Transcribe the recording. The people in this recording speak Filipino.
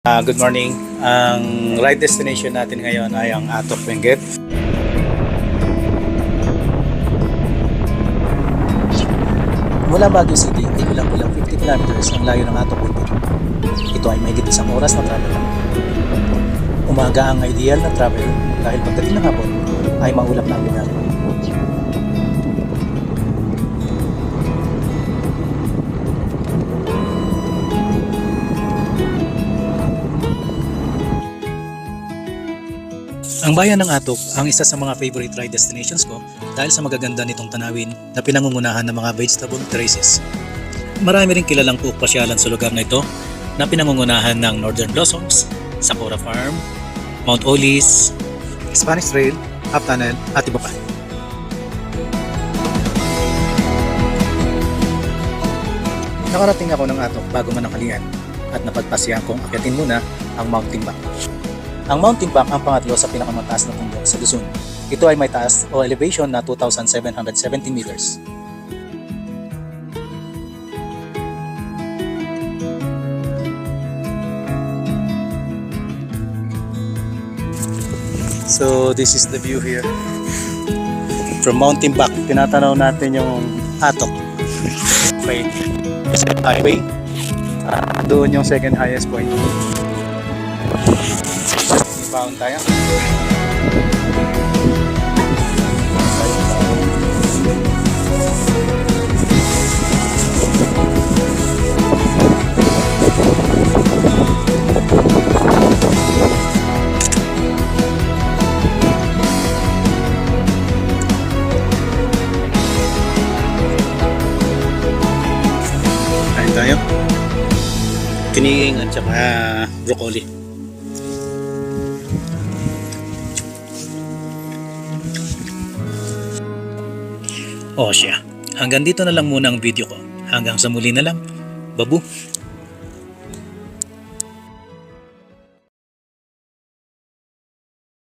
Good morning. Ang ride destination natin ngayon ay ang Atok Benguet. Mula Baguio City ay kulang-kulang 50 kilometers ang layo ng Atok Benguet. Ito ay mahigit isang oras na travel. Umaga ang ideal na travel dahil pagdating ng hapon ay maulap na ang lugar. Ang bayan ng Atok ang isa sa mga favorite ride destinations ko dahil sa magaganda nitong tanawin na pinangungunahan ng mga vegetable terraces. Marami rin kilalang pasyalan sa lugar na ito na pinangungunahan ng Northern Blossoms, Sapora Farm, Mount Olis, Spanish Trail, Half Tunnel at iba pa. Nakarating ako ng Atok bago mananghalingan at napagpasyahan kong akyatin muna ang Mount Timbang. Ang Mount Timbang ang pangatlo sa pinakamataas na bundok sa Luzon. Ito ay may taas o elevation na 2,770 meters. So this is the view here. From Mount Timbang, tinatanaw natin yung Atok. Okay. Highway. Doon yung second highest point. Baon tayo. Kain tayo. Kiniing at saka broccoli. O siya, hanggang dito na lang muna ang video ko. Hanggang sa muli na lang. Babu!